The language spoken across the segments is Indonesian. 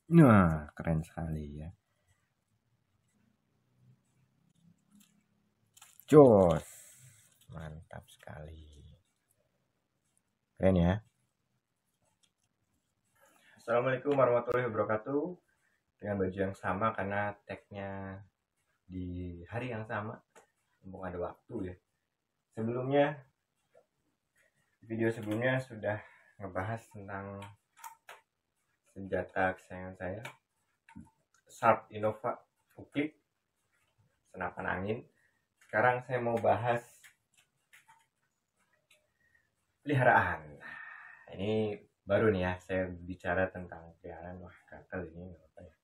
Wah, keren sekali ya. Jos. Mantap sekali. Keren ya. Assalamualaikum warahmatullahi wabarakatuh. Dengan baju yang sama karena tagnya di hari yang sama. Mumpung ada waktu ya. Sebelumnya, video sebelumnya sudah ngebahas tentang senjata kesayangan saya, Sharp Innova Ukip, senapan angin. Sekarang saya mau bahas peliharaan. Ini baru nih ya, saya bicara tentang peliharaan. Wah, gatel ini apa ya.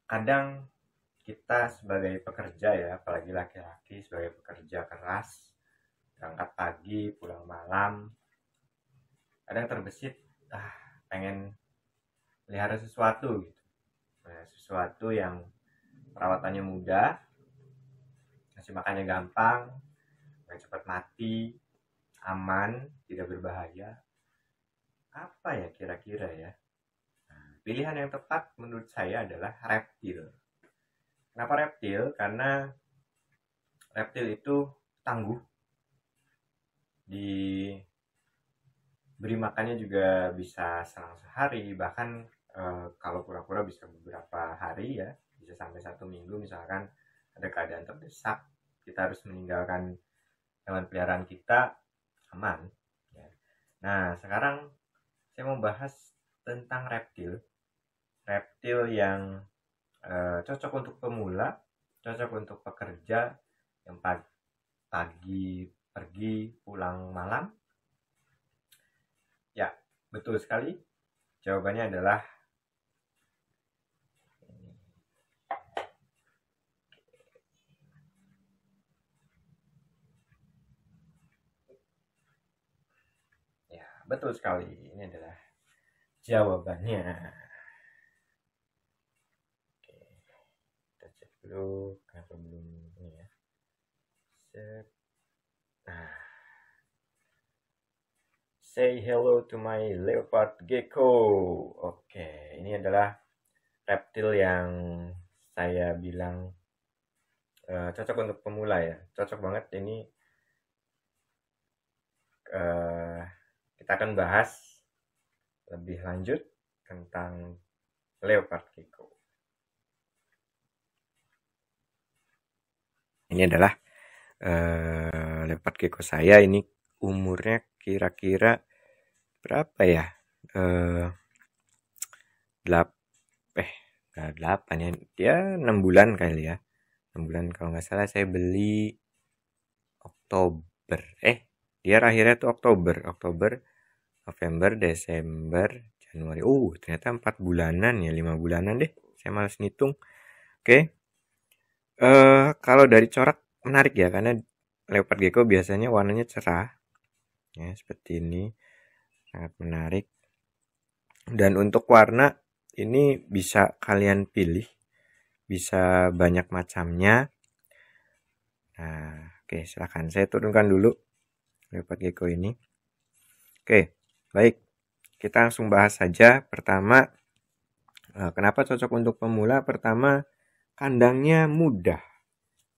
Kadang kita sebagai pekerja ya, apalagi laki-laki sebagai pekerja keras, berangkat pagi, pulang malam, kadang terbesit, pengen pelihara sesuatu gitu. Nah, sesuatu yang perawatannya mudah, ngasih makannya gampang, nggak cepat mati, aman, tidak berbahaya. Apa ya kira-kira ya? Nah, pilihan yang tepat menurut saya adalah reptil. Kenapa reptil? Karena reptil itu tangguh, diberi makannya juga bisa selang sehari, bahkan kalau kura-kura bisa beberapa hari ya, bisa sampai 1 minggu. Misalkan ada keadaan terdesak, kita harus meninggalkan hewan peliharaan kita, aman ya. Nah, sekarang saya mau bahas tentang reptil yang cocok untuk pemula, cocok untuk pekerja yang pagi pergi pulang malam. Ya, betul sekali. Jawabannya adalah ya, betul sekali. Ini adalah jawabannya. Oke, kita cek dulu kenapa belum ini ya. Set. Nah, say hello to my leopard gecko. Oke, ini adalah reptil yang saya bilang cocok untuk pemula ya. Cocok banget ini. Kita akan bahas lebih lanjut tentang leopard gecko. Ini adalah leopard gecko saya. Ini umurnya kira-kira berapa ya? 8 ya. Dia 6 bulan kali ya. 6 bulan kalau nggak salah saya beli Oktober. Dia akhirnya tuh Oktober, November, Desember, Januari. Ternyata 4 bulanan ya, 5 bulanan deh. Saya malas ngitung. Oke. Kalau dari corak menarik ya, karena leopard gecko biasanya warnanya cerah. Ya, seperti ini. Sangat menarik. Dan untuk warna ini bisa kalian pilih. Bisa banyak macamnya. Nah, oke, silakan saya turunkan dulu leopard gecko ini. Oke, baik. Kita langsung bahas saja. Pertama, kenapa cocok untuk pemula? Pertama, kandangnya mudah.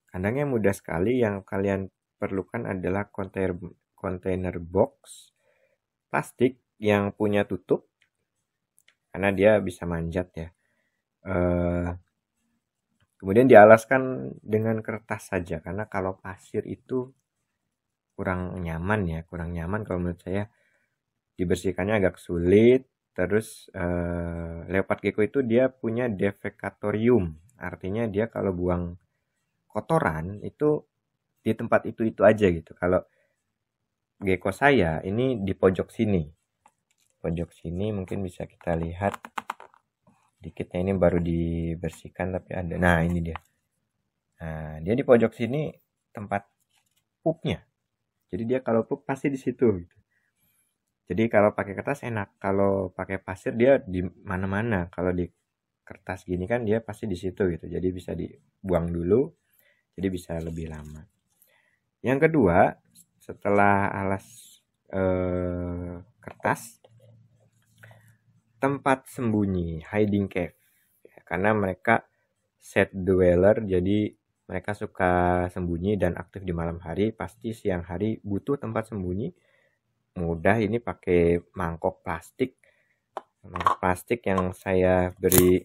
Kandangnya mudah sekali. Yang kalian perlukan adalah kontainer box plastik yang punya tutup, karena dia bisa manjat ya. Kemudian dialaskan dengan kertas saja, karena kalau pasir itu kurang nyaman kalau menurut saya. Dibersihkannya agak sulit. Terus leopard gecko itu dia punya defecatorium, artinya dia kalau buang kotoran itu di tempat itu aja gitu. Kalau gecko saya ini di pojok sini mungkin bisa kita lihat dikitnya, ini baru dibersihkan tapi ada. Nah, ini dia. Nah, dia di pojok sini tempat pupnya. Jadi dia kalau pup pasti di situ gitu. Jadi kalau pakai kertas enak, kalau pakai pasir dia di mana-mana. Kalau di kertas gini kan dia pasti di situ gitu. Jadi bisa dibuang dulu, jadi bisa lebih lama. Yang kedua, setelah alas kertas, tempat sembunyi, hiding cave. Ya, karena mereka set dweller, jadi mereka suka sembunyi dan aktif di malam hari. Pasti siang hari butuh tempat sembunyi. Mudah ini pakai mangkok plastik. Mangkok plastik yang saya beri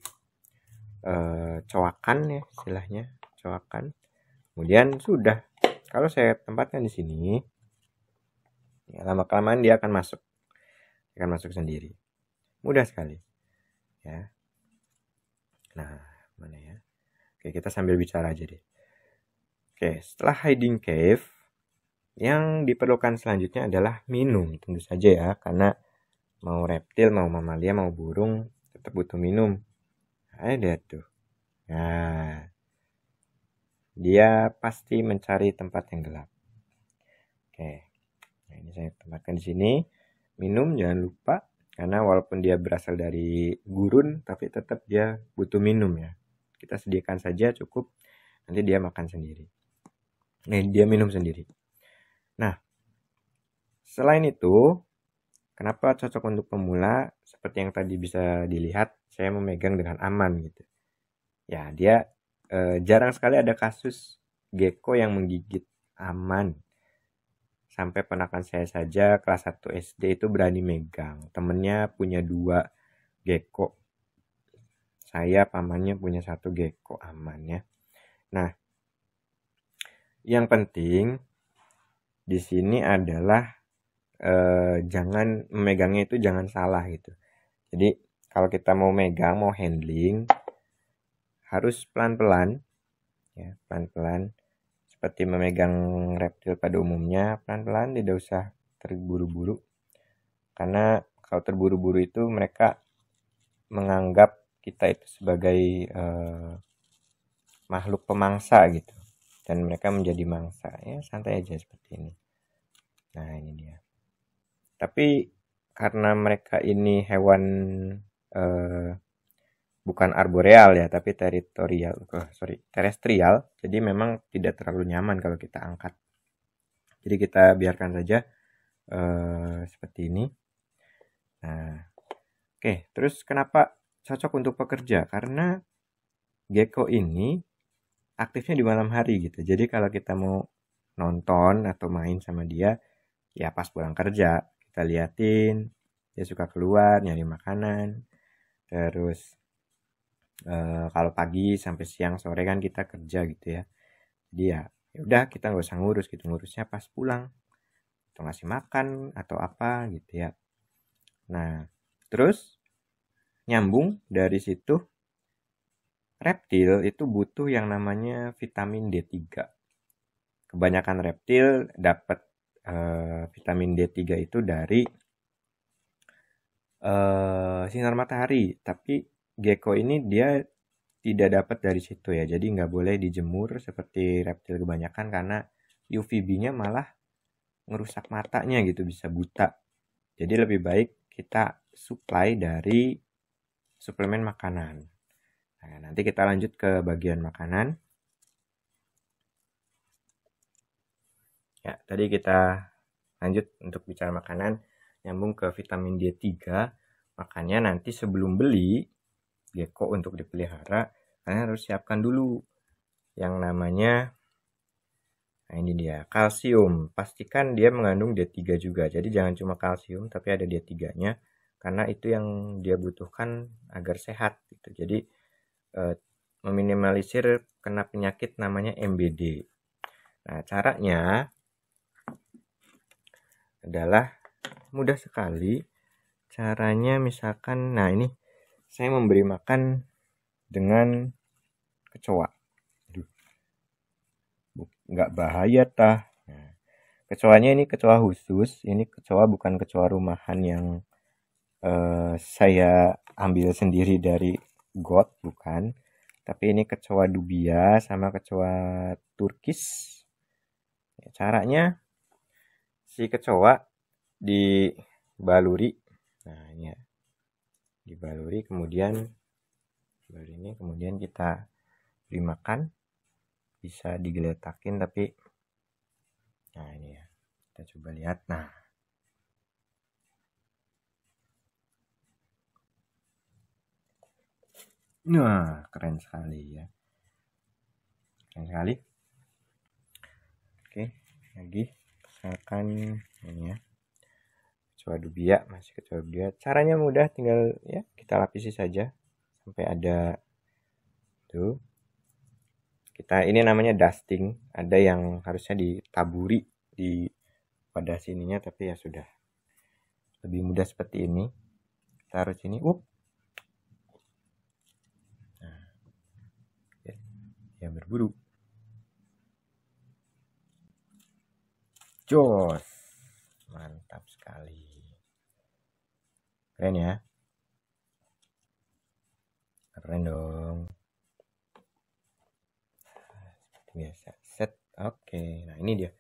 coakan ya istilahnya, coakan. Kemudian sudah, kalau saya tempatkan di sini, ya lama-kelamaan dia akan masuk sendiri. Mudah sekali. Ya. Nah, mana ya? Oke, kita sambil bicara aja deh. Oke, setelah hiding cave, yang diperlukan selanjutnya adalah minum, tentu saja ya, karena mau reptil, mau mamalia, mau burung, tetap butuh minum. Ada tuh. Nah, dia pasti mencari tempat yang gelap. Oke, nah ini saya tempatkan di sini. Minum jangan lupa, karena walaupun dia berasal dari gurun, tapi tetap dia butuh minum ya. Kita sediakan saja cukup, nanti dia makan sendiri. Dia minum sendiri. Nah, selain itu, kenapa cocok untuk pemula? Seperti yang tadi bisa dilihat, saya memegang dengan aman gitu. Ya, dia jarang sekali ada kasus gecko yang menggigit, aman. Sampai ponakan saya saja kelas 1 SD itu berani megang. Temennya punya 2 gecko. Saya pamannya punya 1 gecko, aman ya. Nah, yang penting di sini adalah jangan memegangnya itu jangan salah gitu. Jadi kalau kita mau megang, mau handling, harus pelan-pelan ya, pelan-pelan. Seperti memegang reptil pada umumnya, pelan-pelan, tidak usah terburu-buru. Karena kalau terburu-buru itu mereka menganggap kita itu sebagai makhluk pemangsa gitu. Dan mereka menjadi mangsa. Ya santai aja seperti ini. Nah ini dia. Tapi karena mereka ini hewan bukan arboreal ya, tapi terestrial. Jadi memang tidak terlalu nyaman kalau kita angkat. Jadi kita biarkan saja seperti ini. Nah, oke. Terus kenapa cocok untuk pekerja? Karena gecko ini aktifnya di malam hari gitu. Jadi kalau kita mau nonton atau main sama dia, ya pas pulang kerja kita liatin, dia suka keluar nyari makanan. Terus kalau pagi sampai siang sore kan kita kerja gitu ya. Jadi ya udah kita nggak usah ngurus gitu, ngurusnya pas pulang atau ngasih makan atau apa gitu ya. Nah, terus nyambung dari situ, reptil itu butuh yang namanya vitamin D3. Kebanyakan reptil dapat vitamin D3 itu dari sinar matahari, tapi gecko ini dia tidak dapat dari situ ya. Jadi nggak boleh dijemur seperti reptil kebanyakan karena UVB-nya malah ngerusak matanya gitu, bisa buta. Jadi lebih baik kita supply dari suplemen makanan. Nah, nanti kita lanjut ke bagian makanan. Ya, tadi kita lanjut untuk bicara makanan, nyambung ke vitamin D3. Makanya nanti sebelum beli gecko untuk dipelihara, kalian harus siapkan dulu yang namanya, nah ini dia, kalsium. Pastikan dia mengandung D3 juga. Jadi jangan cuma kalsium, tapi ada D3-nya. Karena itu yang dia butuhkan agar sehat gitu. Jadi meminimalisir kena penyakit namanya MBD. Nah, caranya adalah mudah sekali. Caranya misalkan, nah ini saya memberi makan dengan kecoa. Aduh, nggak bahaya tah. Nah, kecoanya ini kecoa khusus. Ini kecoa bukan kecoa rumahan yang saya ambil sendiri dari got, bukan. Tapi ini kecoa dubia sama kecoa turkis. Caranya si kecoa dibaluri. Nah, ini ya. Dibaluri kemudian kita beri makan. Bisa digeletakin tapi nah ini ya. Kita coba lihat. Nah, Nah, keren sekali ya. Keren sekali. Oke, lagi misalkan ini ya. Kecoa dubia, masih kecoa dubia. Caranya mudah, tinggal ya kita lapisi saja sampai ada tuh. Kita ini namanya dusting. Ada yang harusnya ditaburi di pada sininya, tapi ya sudah. Lebih mudah seperti ini. Taruh sini. Nah, ya berburu. Jos. Mantap sekali. Keren ya. Keren dong. Seperti biasa. Set. Oke. Nah, ini dia.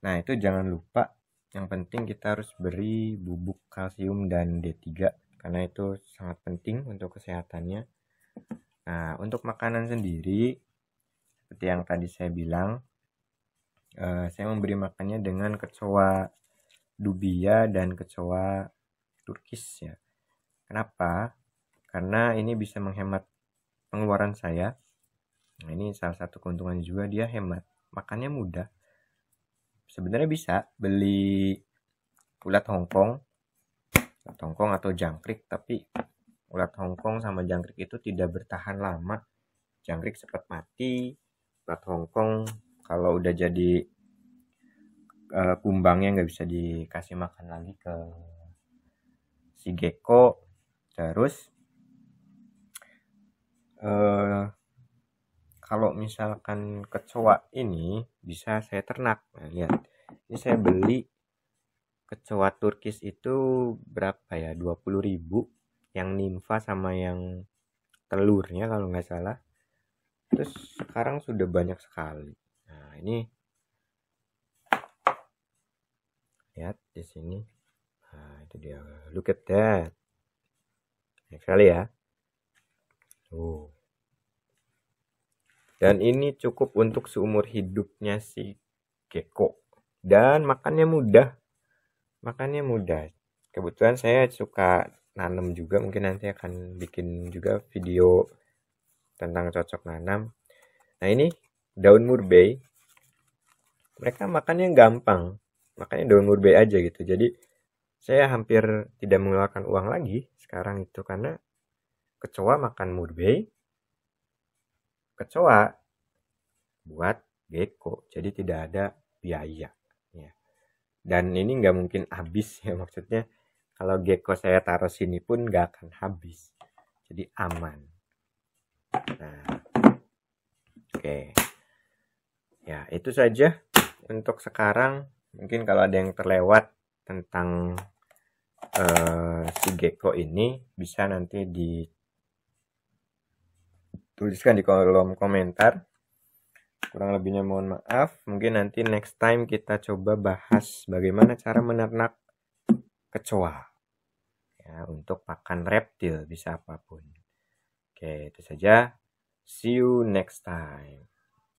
Nah, itu jangan lupa. Yang penting kita harus beri bubuk kalsium dan D3. Karena itu sangat penting untuk kesehatannya. Nah, untuk makanan sendiri. Seperti yang tadi saya bilang. Saya memberi makannya dengan kecoa dubia dan kecoa turkis ya. Kenapa? Karena ini bisa menghemat pengeluaran saya. Nah, ini salah satu keuntungan juga, dia hemat. Makannya mudah. Sebenarnya bisa beli ulat Hongkong atau jangkrik, tapi ulat Hongkong sama jangkrik itu tidak bertahan lama. Jangkrik cepat mati, ulat Hongkong kalau udah jadi kumbangnya nggak bisa dikasih makan lagi ke si gecko. Terus kalau misalkan kecoa ini bisa saya ternak. Nah, lihat. Ini saya beli kecoa turkis itu berapa ya? 20.000 yang nimfa sama yang telurnya kalau nggak salah. Terus sekarang sudah banyak sekali. Nah, ini lihat di sini. Nah, itu dia. Look at that. Banyak sekali ya. Tuh. Dan ini cukup untuk seumur hidupnya si gecko. Dan makannya mudah. Kebetulan saya suka nanam juga. Mungkin nanti akan bikin juga video tentang cocok nanam. Nah, ini daun murbei. Mereka makannya gampang. Makanya daun murbei aja gitu. Jadi saya hampir tidak mengeluarkan uang lagi sekarang itu, karena kecoa makan murbei, kecoa buat gecko. Jadi tidak ada biaya ya. Dan ini nggak mungkin habis ya, maksudnya kalau gecko saya taruh sini pun nggak akan habis. Jadi aman. Nah, oke. Ya, itu saja untuk sekarang. Mungkin kalau ada yang terlewat tentang si gecko ini, bisa nanti dituliskan di kolom komentar. Kurang lebihnya mohon maaf. Mungkin nanti next time kita coba bahas bagaimana cara menernak kecoa ya, untuk pakan reptil, bisa apapun. Oke, itu saja. See you next time.